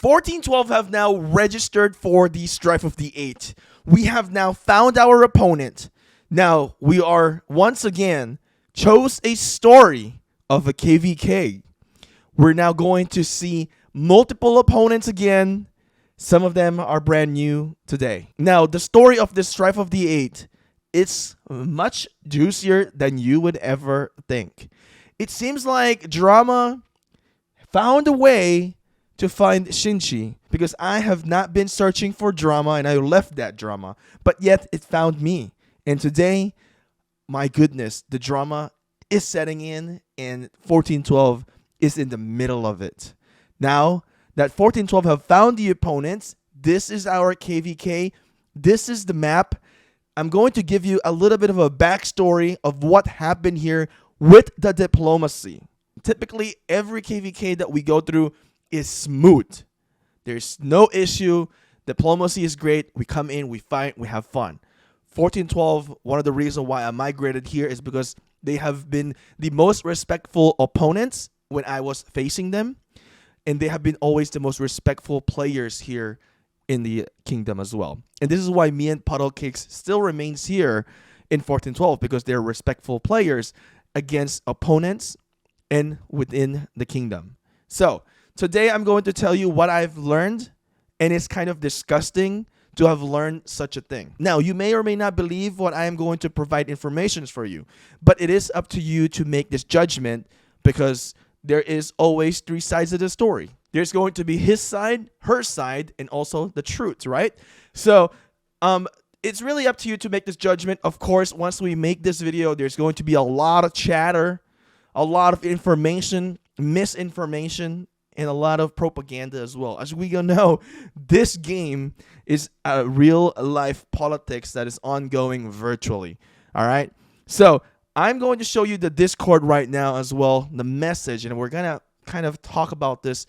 1412 have now registered for the Strife of the Eight. We have now found our opponent. Now, we are once again chose a story of a KvK. We're now going to see multiple opponents again. Some of them are brand new today. Now, the story of the Strife of the Eight, it's much juicier than you would ever think. It seems like drama found a way to find Shinchi, because I have not been searching for drama and I left that drama, but yet it found me. And today, my goodness, the drama is setting in and 1412 is in the middle of it. Now that 1412 have found the opponents, this is our KvK. This is the map. I'm going to give you a little bit of a backstory of what happened here with the diplomacy. Typically, every KvK that we go through is smooth. There's no issue. Diplomacy is great. We come in, we fight, we have fun. 1412, one of the reasons why I migrated here is because they have been the most respectful opponents when I was facing them. And they have been always the most respectful players here in the kingdom as well. And this is why me and Puddle Cakes still remains here in 1412, because they're respectful players against opponents and within the kingdom. So today I'm going to tell you what I've learned, and it's kind of disgusting to have learned such a thing. Now, you may or may not believe what I am going to provide information for you, but it is up to you to make this judgment, because there is always three sides of the story. There's going to be his side, her side, and also the truth, right? So it's really up to you to make this judgment. Of course, once we make this video, there's going to be a lot of chatter, a lot of information, misinformation, and a lot of propaganda as well. As we all know, this game is a real life politics that is ongoing virtually. All right. So I'm going to show you the Discord right now as well, the message, and we're going to kind of talk about this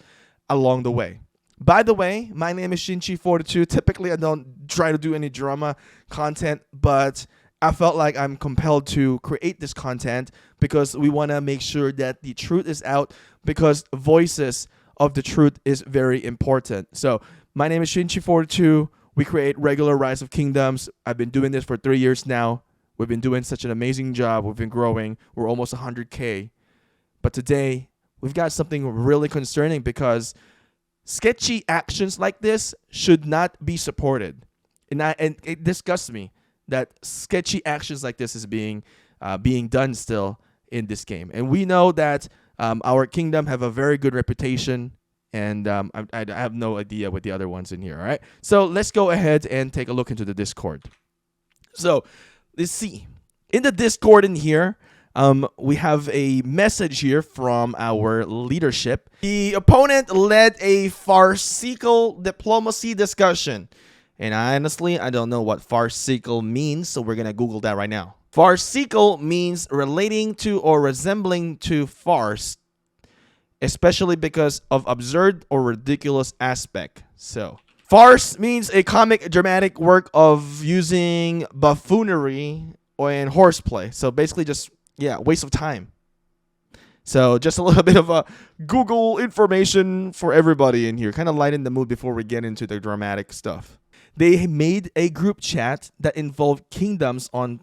along the way. By the way, my name is Shinchi42. Typically, I don't try to do any drama content, but I felt like I'm compelled to create this content because we want to make sure that the truth is out, because voices of the truth is very important. So my name is Shinchi42. We create regular Rise of Kingdoms. I've been doing this for 3 years now. We've been doing such an amazing job. We've been growing. We're almost 100K. But today, we've got something really concerning, because sketchy actions like this should not be supported. And it disgusts me that sketchy actions like this is being done still in this game. And we know that our kingdom have a very good reputation, and I have no idea what the other ones in here, all right? So let's go ahead and take a look into the Discord. So let's see. In the Discord in here, we have a message here from our leadership. The opponent led a farcical diplomacy discussion. And honestly, I don't know what farcical means, so we're going to Google that right now. Farcical means relating to or resembling to farce, especially because of absurd or ridiculous aspect. So farce means a comic dramatic work of using buffoonery and horseplay. So basically just, yeah, waste of time. So just a little bit of a Google information for everybody in here. Kind of lighten the mood before we get into the dramatic stuff. They made a group chat that involved kingdoms on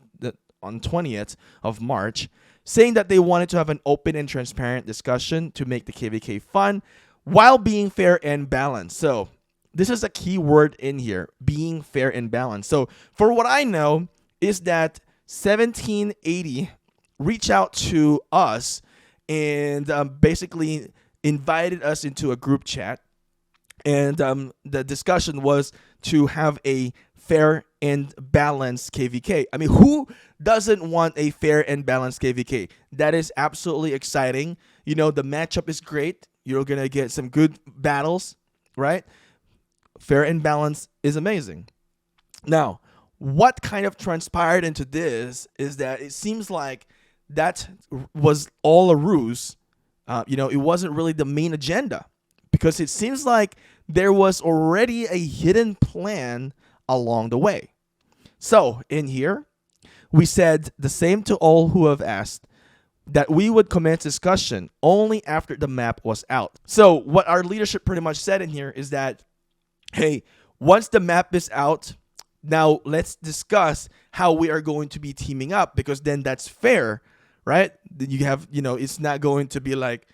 20th of March, saying that they wanted to have an open and transparent discussion to make the KvK fun while being fair and balanced. So this is a key word in here, being fair and balanced. So for what I know is that 1780 reached out to us and basically invited us into a group chat. And the discussion was to have a fair and balanced KvK. I mean, who doesn't want a fair and balanced KvK? That is absolutely exciting. You know, the matchup is great. You're going to get some good battles, right? Fair and balanced is amazing. Now, what kind of transpired into this is that it seems like that was all a ruse. It wasn't really the main agenda, because it seems like there was already a hidden plan along the way. So in here, we said the same to all who have asked. that we would commence discussion only after the map was out. So what our leadership pretty much said in here is that, hey, once the map is out, now let's discuss how we are going to be teaming up, because then that's fair, right? You have, it's not going to be like,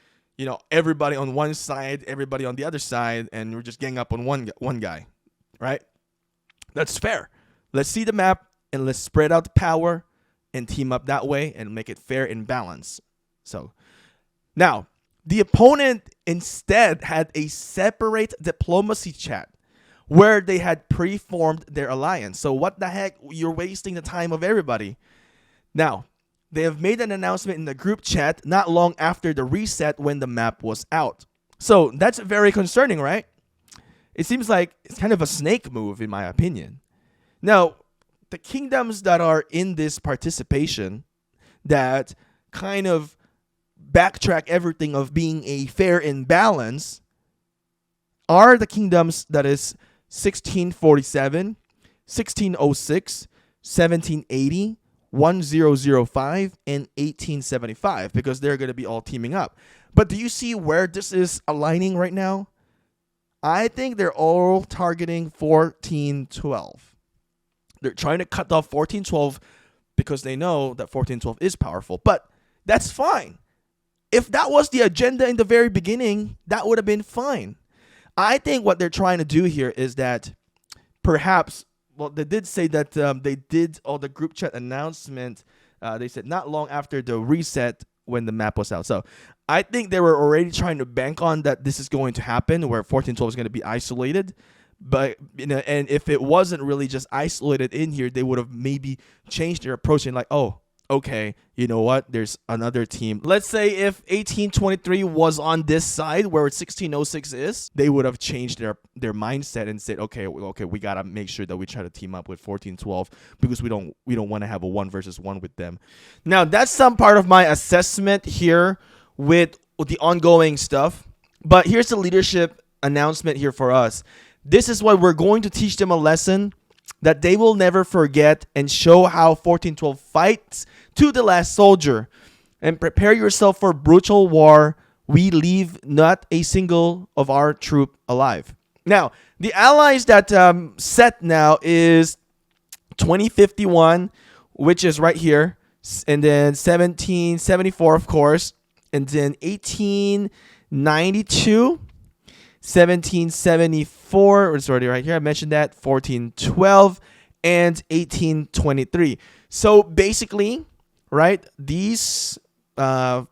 everybody on one side, everybody on the other side, and we're just gang up on one guy, right? That's fair. Let's see the map and let's spread out the power and team up that way and make it fair and balanced. So now the opponent instead had a separate diplomacy chat where they had pre-formed their alliance. So what the heck? You're wasting the time of everybody. Now, they have made an announcement in the group chat not long after the reset when the map was out. So that's very concerning, right? It seems like it's kind of a snake move, in my opinion. Now, the kingdoms that are in this participation that kind of backtrack everything of being a fair and balance are the kingdoms that is 1647, 1606, 1780, 1005, and 1875, because they're going to be all teaming up. But do you see where this is aligning right now? I think they're all targeting 1412. They're trying to cut off 1412 because they know that 1412 is powerful. But that's fine. If that was the agenda in the very beginning, that would have been fine. I think what they're trying to do here is that perhaps, well, they did say that they did all the group chat announcement. They said not long after the reset when the map was out. So I think they were already trying to bank on that this is going to happen, where 1412 is going to be isolated. But and if it wasn't really just isolated in here, they would have maybe changed their approach and like, oh, okay, you know what? There's another team. Let's say if 1823 was on this side where 1606 is, they would have changed their mindset and said, okay, we gotta make sure that we try to team up with 1412 because we don't want to have a 1 versus 1 with them. Now that's some part of my assessment here with the ongoing stuff. But here's the leadership announcement here for us. This is what we're going to teach them a lesson that they will never forget, and show how 1412 fights to the last soldier. And prepare yourself for brutal war. We leave not a single of our troop alive. Now, the allies that set now is 2051, which is right here, and then 1774, of course, and then 1892. 1774, it's already right here. I mentioned that. 1412 and 1823. So basically, right, these 4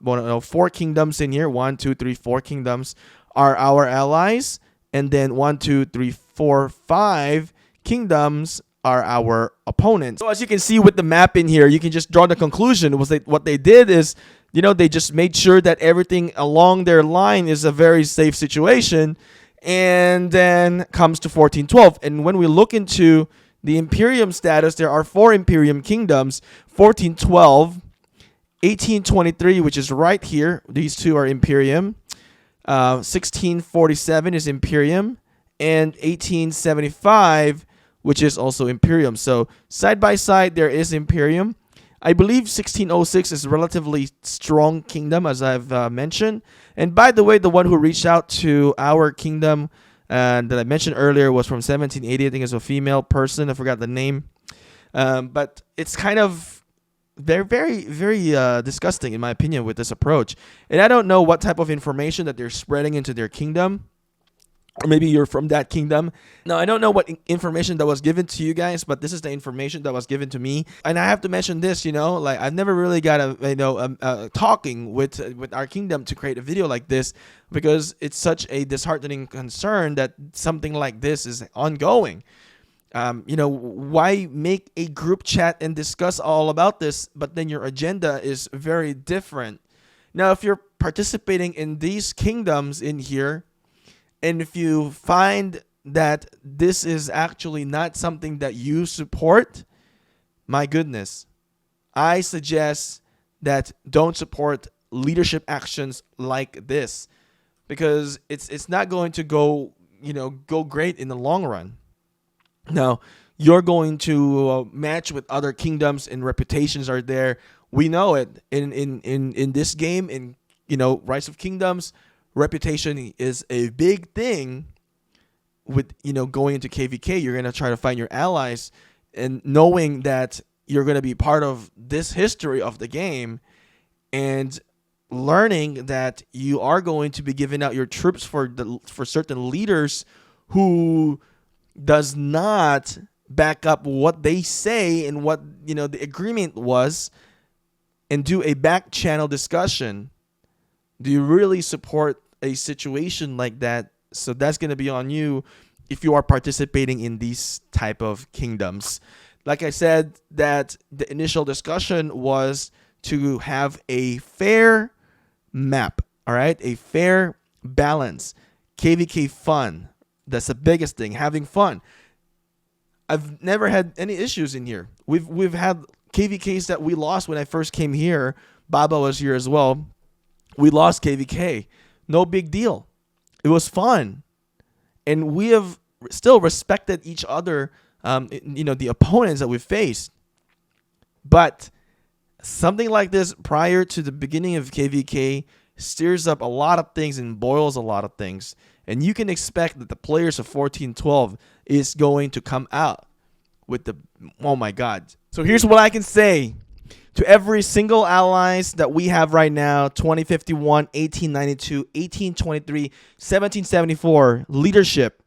kingdoms in here, 1, 2, 3, 4 kingdoms are our allies, and then 1, 2, 3, 4, 5 kingdoms are our opponents. So as you can see with the map in here, you can just draw the conclusion. What they did is, they just made sure that everything along their line is a very safe situation, and then comes to 1412. And when we look into the Imperium status, there are 4 Imperium kingdoms: 1412, 1823, which is right here. These 2 are Imperium. 1647 is Imperium, and 1875, which is also Imperium. So side by side, there is Imperium. I believe 1606 is a relatively strong kingdom, as I've mentioned. And by the way, the one who reached out to our kingdom that I mentioned earlier was from 1780. I think it's a female person. I forgot the name. But it's kind of very, very, very disgusting, in my opinion, with this approach. And I don't know what type of information that they're spreading into their kingdom. Or maybe you're from that kingdom. Now, I don't know what information that was given to you guys, but this is the information that was given to me. And I have to mention this, like I've never really got talking with our kingdom to create a video like this, because it's such a disheartening concern that something like this is ongoing. Why make a group chat and discuss all about this, but then your agenda is very different? Now, if you're participating in these kingdoms in here, and if you find that this is actually not something that you support, my goodness, I suggest that don't support leadership actions like this, because it's not going to go great in the long run. Now, you're going to match with other kingdoms, and reputations are there We know it in this game, in Rise of Kingdoms. Reputation is a big thing. With going into KvK, you're gonna try to find your allies, and knowing that you're gonna be part of this history of the game, and learning that you are going to be giving out your troops for certain leaders who does not back up what they say and what the agreement was, and do a back channel discussion. Do you really support a situation like that? So that's going to be on you if you are participating in these type of kingdoms. Like I said, that the initial discussion was to have a fair map, all right? A fair balance. KvK fun. That's the biggest thing, having fun. I've never had any issues in here. We've had KvKs that we lost when I first came here. Baba was here as well. We lost KvK. No big deal. It was fun. And we have still respected each other, the opponents that we faced. But something like this prior to the beginning of KvK stirs up a lot of things and boils a lot of things. And you can expect that the players of 1412 is going to come out with the, oh my God. So here's what I can say. To every single allies that we have right now, 2051, 1892, 1823, 1774, leadership,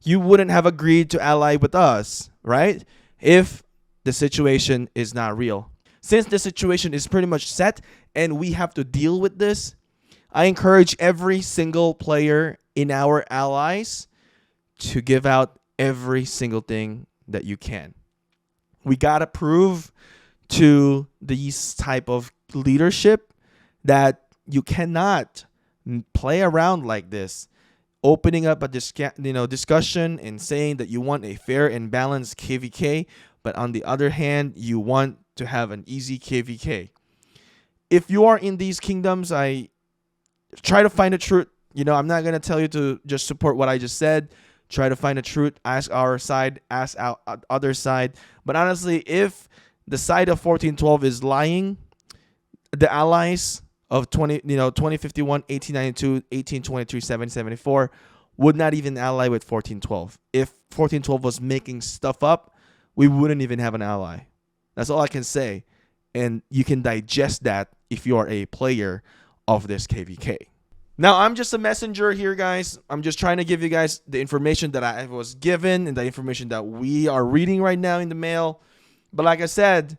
you wouldn't have agreed to ally with us, right? If the situation is not real. Since the situation is pretty much set and we have to deal with this, I encourage every single player in our allies to give out every single thing that you can. We got to prove to these type of leadership that you cannot play around like this, opening up a discussion and saying that you want a fair and balanced KvK, but on the other hand, you want to have an easy KvK. If you are in these kingdoms, I try to find the truth. I'm not going to tell you to just support what I just said. Try to find the truth. Ask our side. Ask our other side. But honestly, if the side of 1412 is lying, the allies of 2051, 1892, 1823, 1774 would not even ally with 1412. If 1412 was making stuff up, we wouldn't even have an ally. That's all I can say. And you can digest that if you are a player of this KvK. Now, I'm just a messenger here, guys. I'm just trying to give you guys the information that I was given and the information that we are reading right now in the mail. But like I said,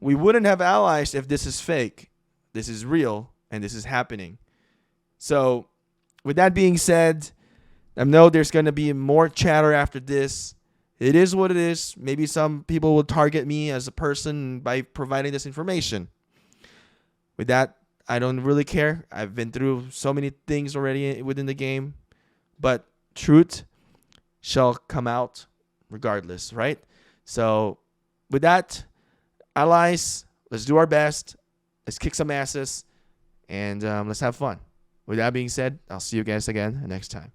we wouldn't have allies if this is fake. This is real, and this is happening. So with that being said, I know there's going to be more chatter after this. It is what it is. Maybe some people will target me as a person by providing this information. With that, I don't really care. I've been through so many things already within the game. But truth shall come out regardless, right? So with that, allies, let's do our best. Let's kick some asses. And let's have fun. With that being said, I'll see you guys again next time.